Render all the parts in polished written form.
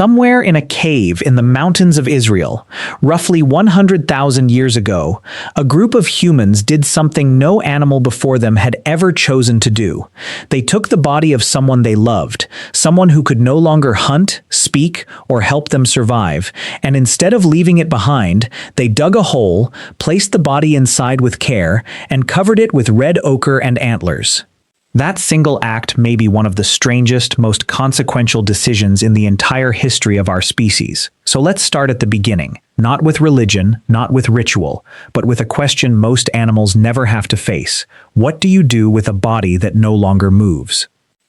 Somewhere in a cave in the mountains of Israel, roughly 100,000 years ago, a group of humans did something no animal before them had ever chosen to do. They took the body of someone they loved, someone who could no longer hunt, speak, or help them survive, and instead of leaving it behind, they dug a hole, placed the body inside with care, and covered it with red ochre and antlers. That single act may be one of the strangest, most consequential decisions in the entire history of our species. So let's start at the beginning, not with religion, not with ritual, but with a question most animals never have to face. What do you do with a body that no longer moves?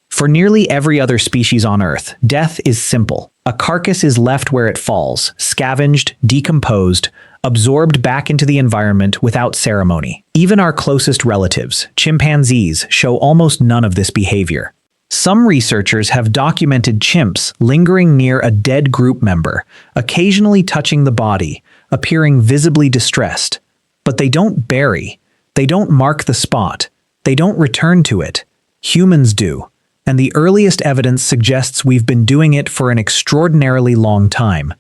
For nearly every other species on Earth, death is simple. A carcass is left where it falls, scavenged, decomposed, absorbed back into the environment without ceremony. Even our closest relatives, chimpanzees, show almost none of this behavior. Some researchers have documented chimps lingering near a dead group member, occasionally touching the body, appearing visibly distressed. But they don't bury, they don't mark the spot, they don't return to it. Humans do. And the earliest evidence suggests we've been doing it for an extraordinarily long time.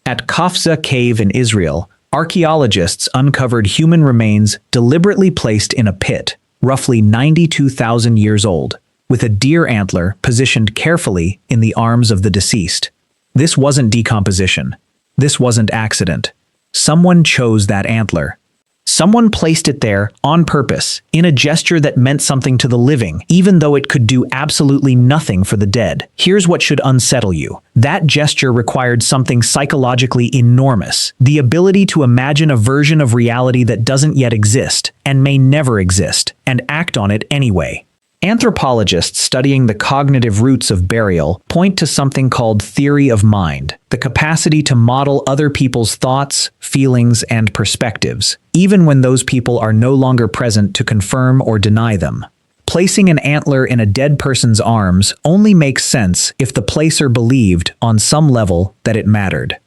At Qafzeh Cave in Israel, archaeologists uncovered human remains deliberately placed in a pit, roughly 92,000 years old, with a deer antler positioned carefully in the arms of the deceased. This wasn't decomposition. This wasn't accident. Someone chose that antler. Someone placed it there on purpose, in a gesture that meant something to the living, even though it could do absolutely nothing for the dead. Here's what should unsettle you. That gesture required something psychologically enormous, the ability to imagine a version of reality that doesn't yet exist, and may never exist, and act on it anyway. Anthropologists studying the cognitive roots of burial point to something called theory of mind, the capacity to model other people's thoughts, feelings, and perspectives, even when those people are no longer present to confirm or deny them. Placing an antler in a dead person's arms only makes sense if the placer believed, on some level, that it mattered.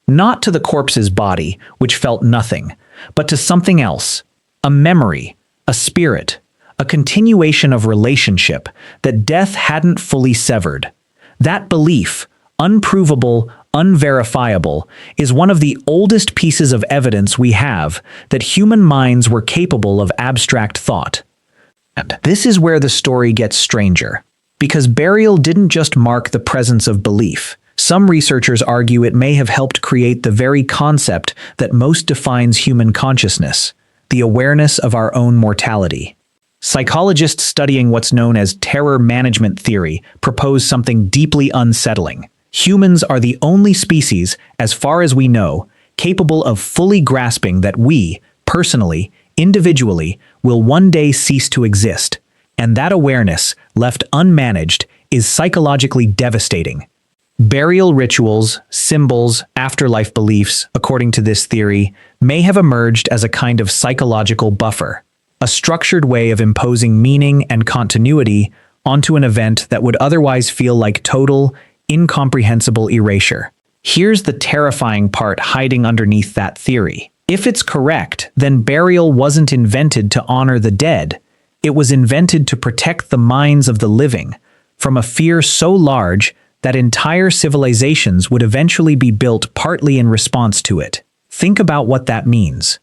Not to the corpse's body, which felt nothing, but to something else, a memory, a spirit, a continuation of relationship that death hadn't fully severed. That belief, unprovable, unverifiable, is one of the oldest pieces of evidence we have that human minds were capable of abstract thought. And this is where the story gets stranger. Because burial didn't just mark the presence of belief. Some researchers argue it may have helped create the very concept that most defines human consciousness, the awareness of our own mortality. Psychologists studying what's known as terror management theory propose something deeply unsettling. Humans are the only species, as far as we know, capable of fully grasping that we, personally, individually, will one day cease to exist. And that awareness, left unmanaged, is psychologically devastating. Burial rituals, symbols, afterlife beliefs, according to this theory, may have emerged as a kind of psychological buffer. A structured way of imposing meaning and continuity onto an event that would otherwise feel like total, incomprehensible erasure. Here's the terrifying part hiding underneath that theory. If it's correct, then burial wasn't invented to honor the dead. It was invented to protect the minds of the living from a fear so large that entire civilizations would eventually be built partly in response to it. Think about what that means.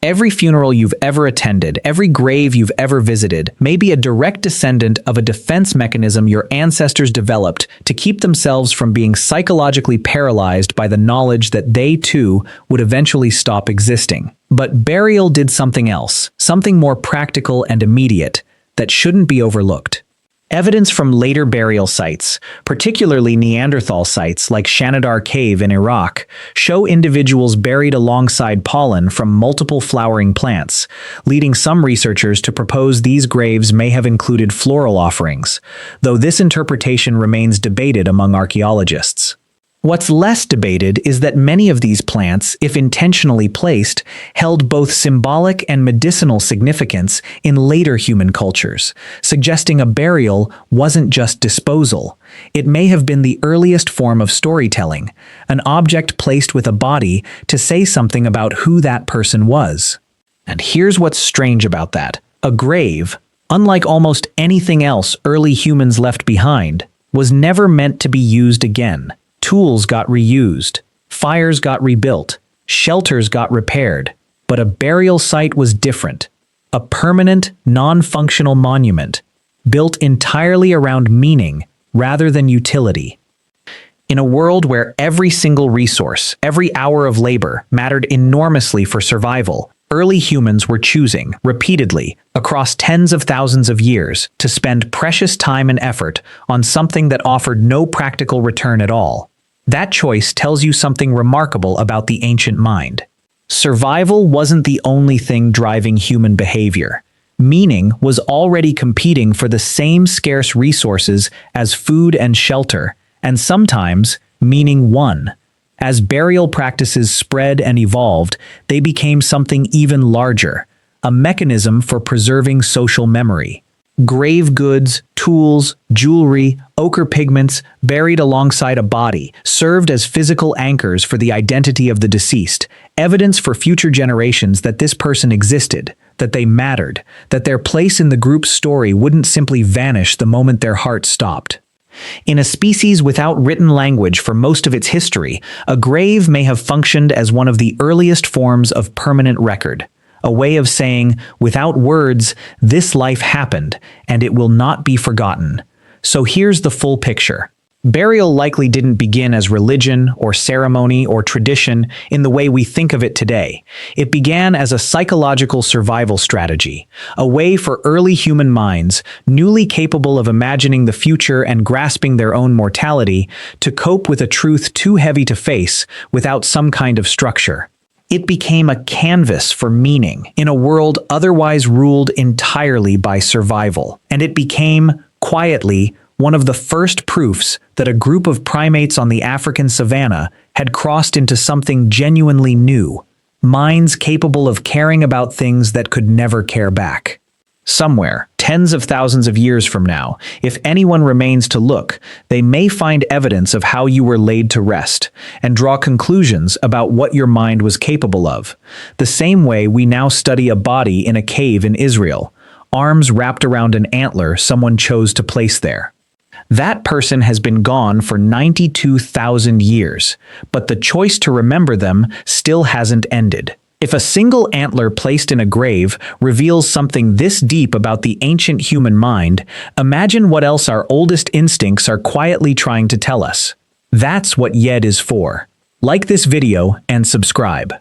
Every funeral you've ever attended, every grave you've ever visited, may be a direct descendant of a defense mechanism your ancestors developed to keep themselves from being psychologically paralyzed by the knowledge that they, too, would eventually stop existing. But burial did something else, something more practical and immediate, that shouldn't be overlooked. Evidence from later burial sites, particularly Neanderthal sites like Shanidar Cave in Iraq, show individuals buried alongside pollen from multiple flowering plants, leading some researchers to propose these graves may have included floral offerings, though this interpretation remains debated among archaeologists. What's less debated is that many of these plants, if intentionally placed, held both symbolic and medicinal significance in later human cultures, suggesting a burial wasn't just disposal. It may have been the earliest form of storytelling, an object placed with a body to say something about who that person was. And here's what's strange about that. A grave, unlike almost anything else early humans left behind, was never meant to be used again. Tools got reused, fires got rebuilt, shelters got repaired, but a burial site was different. A permanent, non-functional monument, built entirely around meaning rather than utility. In a world where every single resource, every hour of labor mattered enormously for survival, early humans were choosing, repeatedly, across tens of thousands of years, to spend precious time and effort on something that offered no practical return at all. That choice tells you something remarkable about the ancient mind. Survival wasn't the only thing driving human behavior. Meaning was already competing for the same scarce resources as food and shelter, and sometimes meaning won. As burial practices spread and evolved, they became something even larger, a mechanism for preserving social memory. Grave goods, tools, jewelry, ochre pigments buried alongside a body served as physical anchors for the identity of the deceased, evidence for future generations that this person existed, that they mattered, that their place in the group's story wouldn't simply vanish the moment their heart stopped. In a species without written language for most of its history, a grave may have functioned as one of the earliest forms of permanent record, a way of saying, without words, this life happened, and it will not be forgotten. So here's the full picture. Burial likely didn't begin as religion or ceremony or tradition in the way we think of it today. It began as a psychological survival strategy, a way for early human minds, newly capable of imagining the future and grasping their own mortality, to cope with a truth too heavy to face without some kind of structure. It became a canvas for meaning in a world otherwise ruled entirely by survival, and it became, quietly, one of the first proofs that a group of primates on the African savanna had crossed into something genuinely new, minds capable of caring about things that could never care back. Somewhere, tens of thousands of years from now, if anyone remains to look, they may find evidence of how you were laid to rest, and draw conclusions about what your mind was capable of. The same way we now study a body in a cave in Israel, arms wrapped around an antler someone chose to place there. That person has been gone for 92,000 years, but the choice to remember them still hasn't ended. If a single antler placed in a grave reveals something this deep about the ancient human mind, imagine what else our oldest instincts are quietly trying to tell us. That's what Yedd is for. Like this video and subscribe.